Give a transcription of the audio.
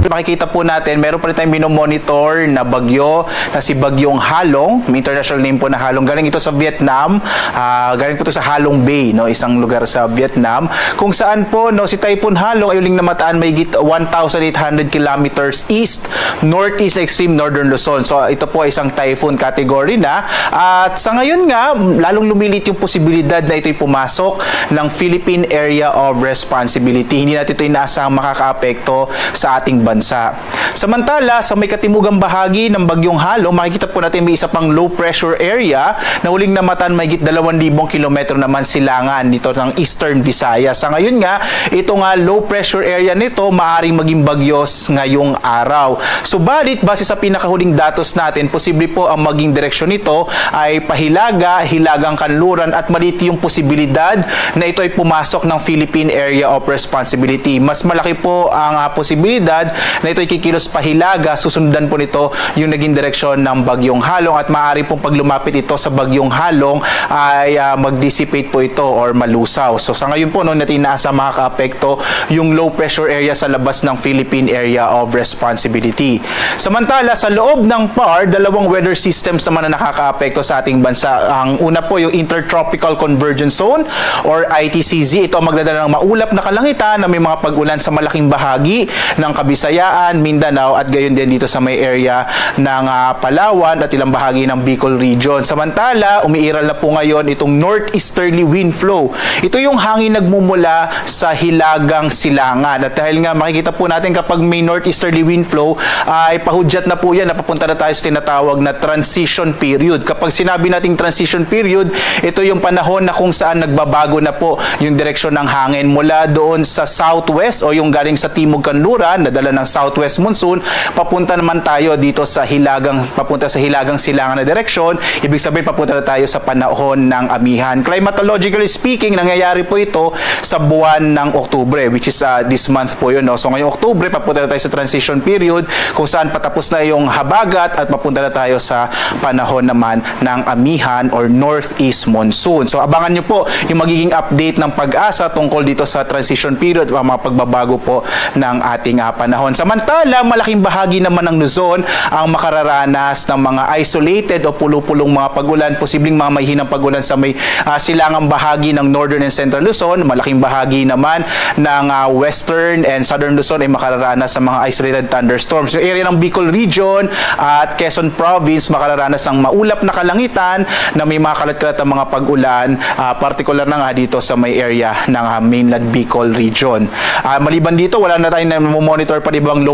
Makikita po natin, meron pa rin tayong minomonitor na bagyo na si Bagyong Halong. May international name po na Halong. Galing ito sa Vietnam. Galing po ito sa Halong Bay, no? Isang lugar sa Vietnam. Kung saan po, no, si Typhoon Halong ay uling namataan may 1,800 kilometers east, northeast extreme northern Luzon. So ito po ay isang typhoon category na. At sa ngayon nga, lalong lumilit yung posibilidad na ito'y pumasok ng Philippine Area of Responsibility. Hindi natin ito inaasahang makakaapekto sa ating bansa. Samantala, sa may katimugang bahagi ng Bagyong Halong, makikita po natin may isa pang low pressure area na huling namatan may 2,000 kilometro naman silangan nito ng Eastern Visayas. Sa ngayon nga, ito nga low pressure area nito maaaring maging bagyos ngayong araw. Subalit, base sa pinakahuling datos natin, posible po ang maging direksyon nito ay pahilaga, hilagang kanluran at maliit yung posibilidad na ito ay pumasok ng Philippine Area of Responsibility. Mas malaki po ang posibilidad na ito ay kikilos pahilaga, susundan po nito yung naging direksyon ng Bagyong Halong at maaari pong pag lumapit ito sa Bagyong Halong ay mag-dissipate po ito or malusaw. So sa ngayon po, no, natin inaasa makaka-apekto yung low pressure area sa labas ng Philippine Area of Responsibility. Samantala, sa loob ng PAR, dalawang weather systems naman na nakaka-apekto sa ating bansa. Ang una po yung Intertropical Convergence Zone or ITCZ. Ito ang magdadala ng maulap na kalangitan na may mga pag-ulan sa malaking bahagi ng Kabisayaan, Mindanao at gayon din dito sa may area ng Palawan at ilang bahagi ng Bicol region. Samantala, umiiral na po ngayon itong northeasterly wind flow. Ito yung hangin nagmumula sa hilagang silangan. At dahil nga makikita po natin kapag may northeasterly wind flow ay pahudyat na po yan, napapunta na tayo sa tinatawag na transition period. Kapag sinabi nating transition period, ito yung panahon na kung saan nagbabago na po yung direksyon ng hangin mula doon sa southwest o yung galing sa timog kanluran, nadala ng southwest monsoon, papunta naman tayo dito sa papunta sa hilagang silangan na direksyon. Ibig sabihin, papunta na tayo sa panahon ng amihan. Climatologically speaking, nangyayari po ito sa buwan ng Oktubre, which is this month po yun. No? So ngayong Oktubre, papunta na tayo sa transition period kung saan patapos na yung habagat at papunta na tayo sa panahon naman ng amihan or northeast monsoon. So abangan nyo po yung magiging update ng Pag-asa tungkol dito sa transition period o mga pagbabago po ng ating panahon. Samantala, malaking bahagi naman ng Luzon ang makararanas ng mga isolated o pulo-pulong mga pag-ulan, posibleng mga mahihinang pag-ulan sa may silangang bahagi ng northern and central Luzon. Malaking bahagi naman ng western and southern Luzon ay makararanas sa mga isolated thunderstorms. Yung area ng Bicol region at Quezon province makararanas ng maulap na kalangitan na may mga kalat-kalat ang mga pag-ulan, particular na nga dito sa may area ng mainland Bicol region. Maliban dito, wala na tayong monitor pa ibang low